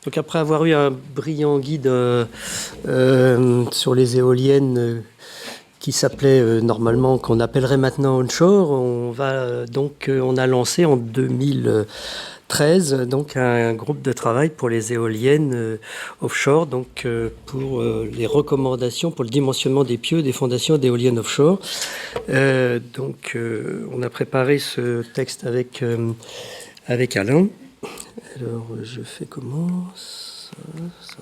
Donc après avoir eu un brillant guide sur les éoliennes qui s'appelait normalement, qu'on appellerait maintenant onshore, on a lancé en 2013 donc un groupe de travail pour les éoliennes offshore, donc pour les recommandations pour le dimensionnement des pieux des fondations d'éoliennes offshore. On a préparé ce texte avec Alain. Alors, je fais comment? Non, c'est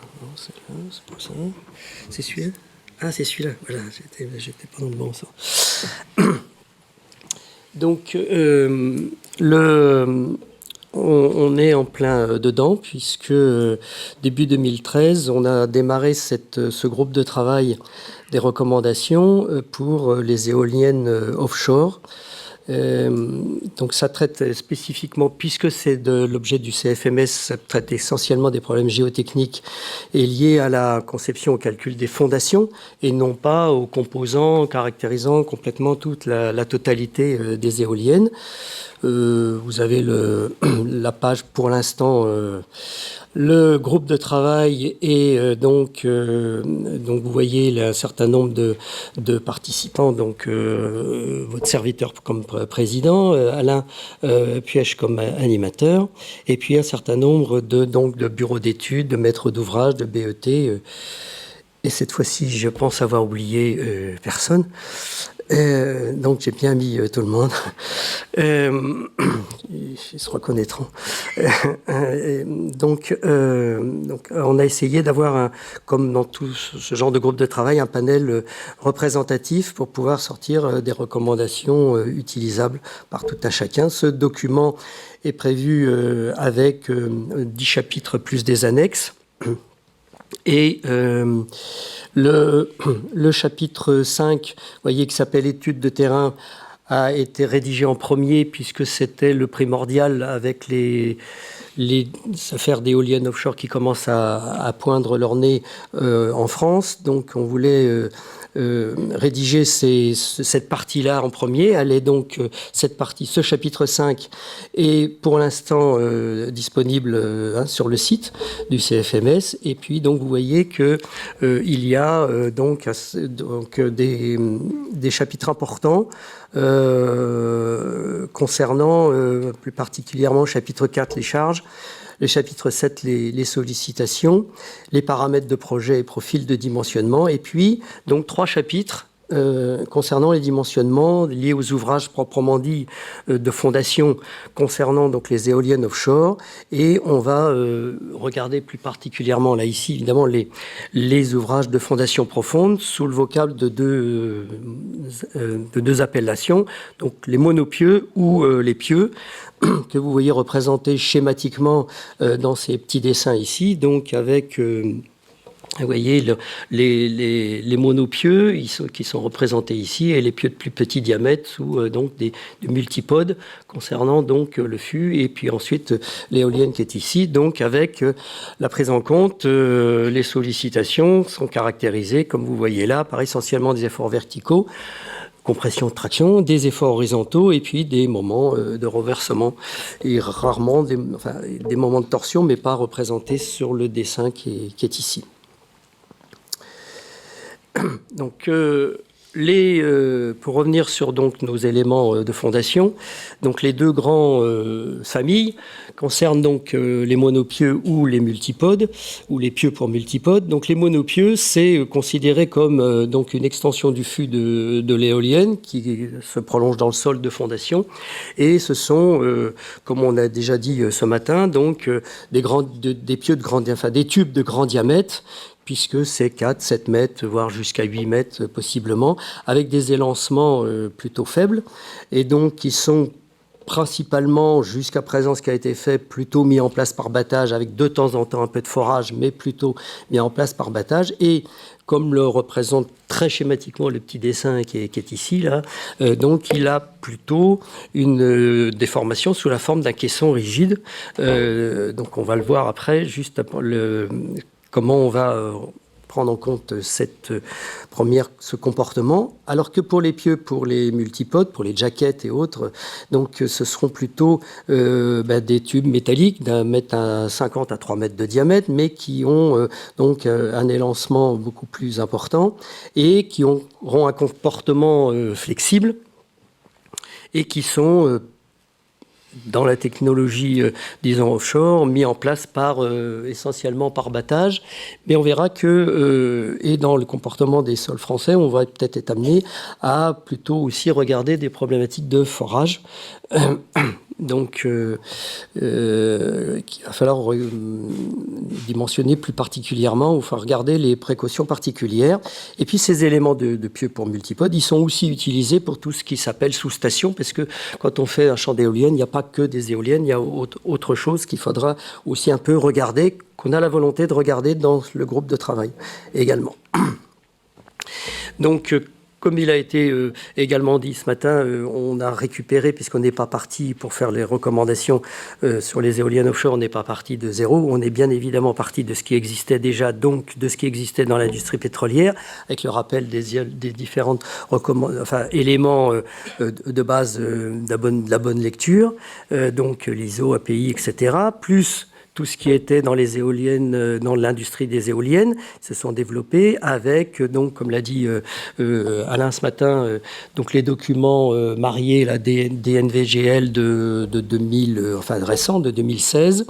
là, c'est pas ça. C'est celui-là? Ah, c'est celui-là. Voilà, j'étais pas dans le bon sens. Donc, on est en plein dedans, puisque début 2013, on a démarré ce groupe de travail des recommandations pour les éoliennes offshore. Donc ça traite spécifiquement, puisque c'est l'objet du CFMS, ça traite essentiellement des problèmes géotechniques et liés à la conception, au calcul des fondations, et non pas aux composants caractérisant complètement toute la totalité des éoliennes. Vous avez la page pour l'instant. Le groupe de travail est donc vous voyez un certain nombre de participants, donc votre serviteur comme président, Alain Puech comme animateur, et puis un certain nombre de bureaux d'études, de maîtres d'ouvrage, de BET, et cette fois-ci je pense avoir oublié personne. Donc j'ai bien mis tout le monde. Ils se reconnaîtront. Donc on a essayé d'avoir, comme dans tout ce genre de groupe de travail, un panel représentatif pour pouvoir sortir des recommandations utilisables par tout un chacun. Ce document est prévu avec 10 chapitres plus des annexes. Et le chapitre 5, vous voyez, qui s'appelle études de terrain, a été rédigé en premier puisque c'était le primordial avec les affaires d'éoliennes offshore qui commencent à poindre leur nez en France. Donc on voulait rédiger cette partie-là en premier. Elle est donc ce chapitre 5 est pour l'instant disponible sur le site du CFMS. Et puis donc vous voyez que il y a des chapitres importants concernant plus particulièrement chapitre 4 les charges, le chapitre 7 les sollicitations, les paramètres de projet et profils de dimensionnement, et puis donc 3 chapitres concernant les dimensionnements liés aux ouvrages proprement dits de fondation concernant donc les éoliennes offshore, et on va regarder plus particulièrement là ici évidemment les ouvrages de fondation profonde sous le vocable de deux appellations, donc les monopieux ou les pieux que vous voyez représentés schématiquement dans ces petits dessins ici, donc avec vous voyez les monopieux qui sont représentés ici, et les pieux de plus petit diamètre sous donc des multipodes concernant donc le fût, et puis ensuite l'éolienne qui est ici, donc avec la prise en compte, les sollicitations sont caractérisées comme vous voyez là par essentiellement des efforts verticaux, compression, traction, des efforts horizontaux, et puis des moments de renversement, et rarement des moments de torsion, mais pas représentés sur le dessin qui est ici. Donc, pour revenir sur donc nos éléments de fondation, donc les deux grandes familles concernent donc les monopieux ou les multipodes, ou les pieux pour multipodes. Donc les monopieux, c'est considéré comme donc une extension du fût de l'éolienne qui se prolonge dans le sol de fondation, et ce sont, comme on a déjà dit ce matin, donc des pieux des tubes de grand diamètre, puisque c'est 4, 7 mètres, voire jusqu'à 8 mètres possiblement, avec des élancements plutôt faibles, et donc qui sont principalement, jusqu'à présent, ce qui a été fait, plutôt mis en place par battage, avec de temps en temps un peu de forage, mais plutôt mis en place par battage. Et comme le représente très schématiquement le petit dessin qui est ici, là, donc il a plutôt une déformation sous la forme d'un caisson rigide. Donc on va le voir après, juste après comment on va prendre en compte ce comportement, alors que pour les pieux, pour les multipodes, pour les jaquettes et autres, donc ce seront plutôt des tubes métalliques d'un mètre à 50 à 3 mètres de diamètre, mais qui ont donc un élancement beaucoup plus important et qui auront un comportement flexible et qui sont dans la technologie, disons, offshore, mis en place essentiellement par battage. Mais on verra que, et dans le comportement des sols français, on va peut-être être amené à plutôt aussi regarder des problématiques de forage. Donc, qu'il va falloir dimensionner plus particulièrement, il faut regarder les précautions particulières. Et puis, ces éléments de pieux pour multipodes, ils sont aussi utilisés pour tout ce qui s'appelle sous-station, parce que quand on fait un champ d'éoliennes, il n'y a pas que des éoliennes, il y a autre chose qu'il faudra aussi un peu regarder, qu'on a la volonté de regarder dans le groupe de travail également. Donc, comme il a été également dit ce matin, on a récupéré, puisqu'on n'est pas parti pour faire les recommandations sur les éoliennes offshore, on n'est pas parti de zéro, on est bien évidemment parti de ce qui existait déjà, donc de ce qui existait dans l'industrie pétrolière, avec le rappel des différentes éléments de base de la bonne lecture, donc l'ISO, API, etc., plus tout ce qui était dans les éoliennes, dans l'industrie des éoliennes, se sont développés avec, donc, comme l'a dit Alain ce matin, donc les documents mariés, la DNVGL de 2000, récent, de 2016,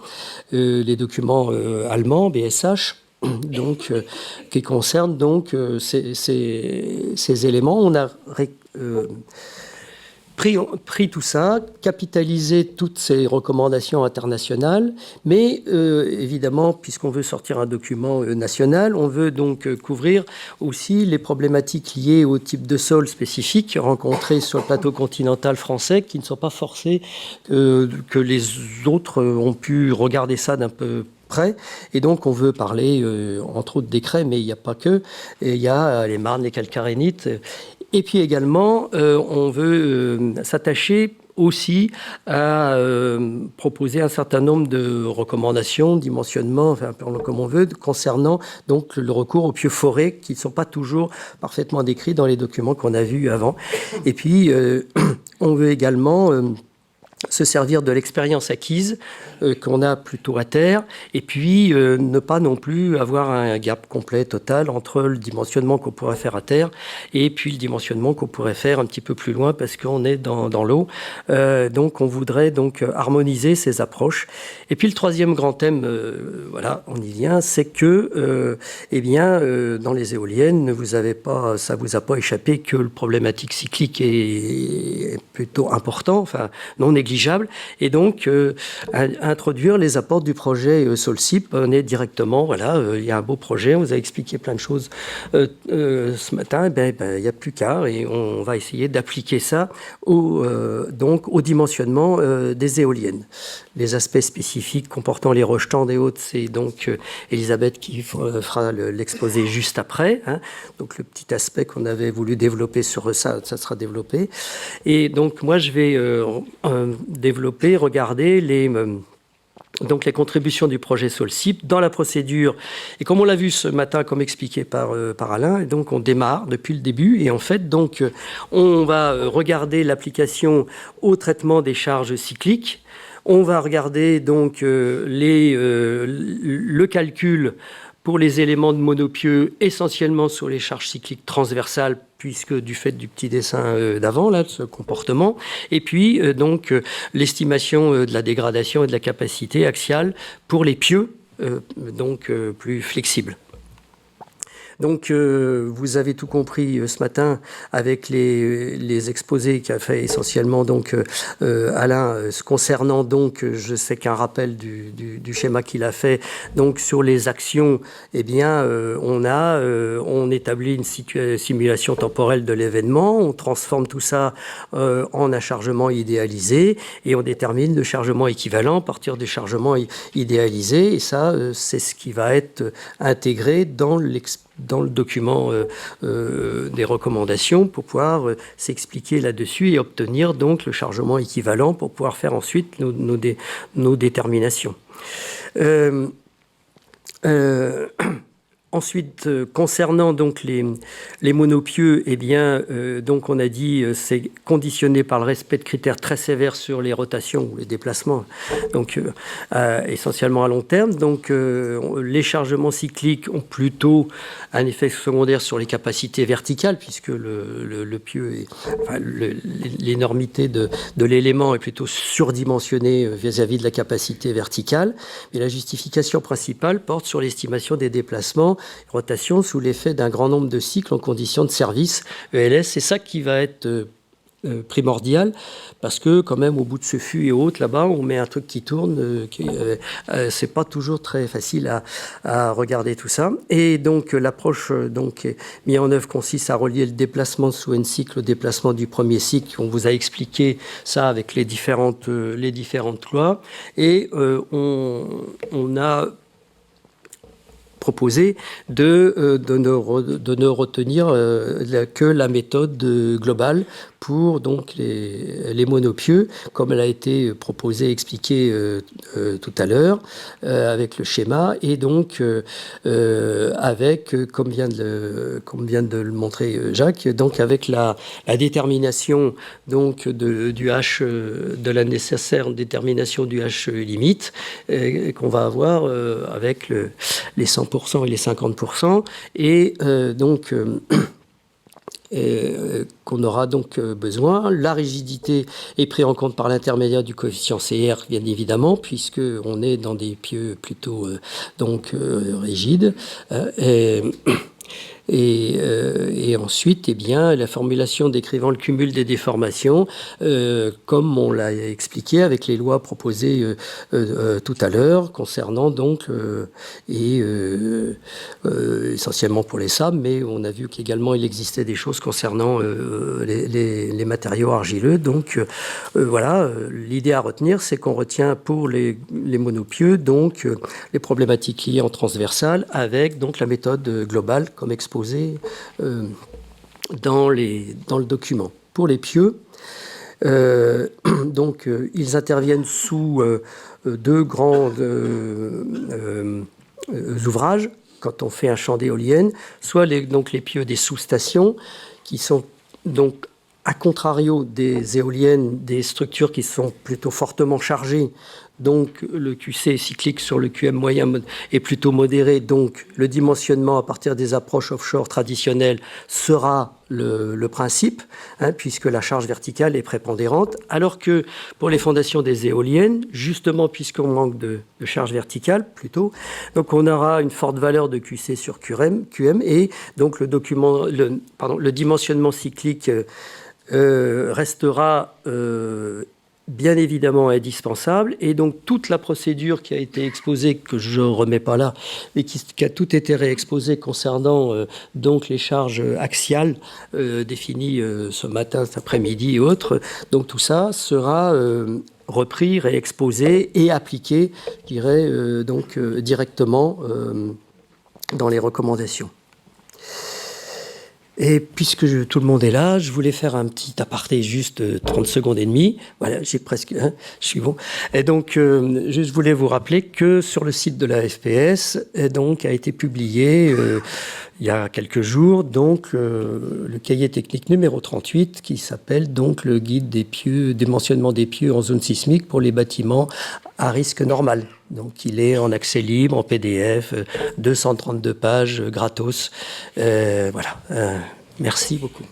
les documents allemands, BSH, donc, qui concernent donc ces éléments. On a pris tout ça, capitalisé toutes ces recommandations internationales, mais évidemment, puisqu'on veut sortir un document national, on veut donc couvrir aussi les problématiques liées au type de sol spécifique rencontrés sur le plateau continental français, qui ne sont pas forcés que les autres ont pu regarder ça d'un peu près. Et donc, on veut parler, entre autres, des craies, mais il n'y a pas que. Il y a les marnes, les calcarénites. Et puis également, on veut s'attacher aussi à proposer un certain nombre de recommandations, dimensionnements, enfin, appelons-le comme on veut, concernant donc le recours aux pieux forés, qui ne sont pas toujours parfaitement décrits dans les documents qu'on a vus avant. Et puis, on veut également se servir de l'expérience acquise qu'on a plutôt à terre, et puis ne pas non plus avoir un gap complet, total, entre le dimensionnement qu'on pourrait faire à terre et puis le dimensionnement qu'on pourrait faire un petit peu plus loin parce qu'on est dans l'eau. Donc on voudrait donc harmoniser ces approches. Et puis le troisième grand thème, voilà, on y vient, c'est que dans les éoliennes, ça vous a pas échappé que le problématique cyclique est plutôt important, enfin non négligeable, et donc introduire les apports du projet Solcip. On est directement, voilà, il y a un beau projet, on vous a expliqué plein de choses ce matin, il n'y a plus qu'à, et on va essayer d'appliquer ça au dimensionnement des éoliennes. Les aspects spécifiques comportant les rejetants et autres, c'est donc Elisabeth qui fera l'exposé juste après, hein. Donc le petit aspect qu'on avait voulu développer sur ça sera développé. Et donc moi je vais regarder donc les contributions du projet Solcip dans la procédure. Et comme on l'a vu ce matin, comme expliqué par Alain, et donc on démarre depuis le début. Et en fait, donc, on va regarder l'application au traitement des charges cycliques. On va regarder donc le calcul pour les éléments de monopieux, essentiellement sur les charges cycliques transversales, puisque du fait du petit dessin d'avant, là, de ce comportement, et puis donc l'estimation de la dégradation et de la capacité axiale pour les pieux, plus flexibles. Donc, vous avez tout compris ce matin avec les exposés qu'a fait essentiellement donc Alain concernant donc, je sais qu'un rappel du schéma qu'il a fait donc sur les actions, on établit une simulation temporelle de l'événement, on transforme tout ça en un chargement idéalisé et on détermine le chargement équivalent à partir du chargement idéalisé, et ça c'est ce qui va être intégré dans le document des recommandations pour pouvoir s'expliquer là-dessus et obtenir donc le chargement équivalent pour pouvoir faire ensuite nos déterminations. Ensuite, concernant donc les monopieux, eh bien, donc on a dit c'est conditionné par le respect de critères très sévères sur les rotations ou les déplacements, donc essentiellement à long terme. Donc, les chargements cycliques ont plutôt un effet secondaire sur les capacités verticales, puisque le pieu, l'énormité de l'élément est plutôt surdimensionnée vis-à-vis de la capacité verticale. Mais la justification principale porte sur l'estimation des déplacements rotation sous l'effet d'un grand nombre de cycles en conditions de service ELS. C'est ça qui va être primordial, parce que quand même au bout de ce fût et autres, là-bas, on met un truc qui tourne, c'est pas toujours très facile à regarder tout ça. Et donc l'approche mise en œuvre consiste à relier le déplacement sous un cycle au déplacement du premier cycle. On vous a expliqué ça avec les différentes lois, et on a proposé de ne retenir que la méthode globale pour donc les monopieux, comme elle a été proposée, expliquée tout à l'heure, avec le schéma, et donc avec, comme vient de le montrer Jacques, donc avec la détermination donc du H, de la nécessaire détermination du H limite, qu'on va avoir avec les 100% et les 50%, et donc qu'on aura donc besoin. La rigidité est prise en compte par l'intermédiaire du coefficient CR, bien évidemment, puisqu'on est dans des pieux plutôt rigides. Et ensuite, eh bien, la formulation décrivant le cumul des déformations, comme on l'a expliqué avec les lois proposées tout à l'heure, concernant donc, essentiellement pour les sables, mais on a vu qu'également il existait des choses concernant les matériaux argileux. Donc voilà, l'idée à retenir, c'est qu'on retient pour les monopieux donc les problématiques liées en transversale avec donc la méthode globale comme exposée dans le document. Pour les pieux, donc ils interviennent sous deux grands ouvrages quand on fait un champ d'éoliennes, soit les pieux des sous-stations qui sont donc à contrario des éoliennes, des structures qui sont plutôt fortement chargées. Donc le QC cyclique sur le QM moyen est plutôt modéré, donc le dimensionnement à partir des approches offshore traditionnelles sera le principe, puisque la charge verticale est prépondérante, alors que pour les fondations des éoliennes, justement puisqu'on manque de charge verticale plutôt, donc on aura une forte valeur de QC sur QM et donc le dimensionnement cyclique restera bien évidemment indispensable, et donc toute la procédure qui a été exposée, que je ne remets pas là, mais qui a tout été réexposée concernant donc les charges axiales définies ce matin, cet après-midi et autres, donc tout ça sera repris, réexposé et appliqué, je dirais, directement dans les recommandations. Et puisque tout le monde est là, je voulais faire un petit aparté, juste 30 secondes et demie. Voilà, j'ai presque... je suis bon. Et donc, je voulais vous rappeler que sur le site de la FPS, donc, a été publié il y a quelques jours, donc, le cahier technique numéro 38, qui s'appelle donc le guide des pieux, dimensionnement des pieux en zone sismique pour les bâtiments à risque normal. Donc, il est en accès libre, en PDF, 232 pages, gratos. Voilà. Merci beaucoup.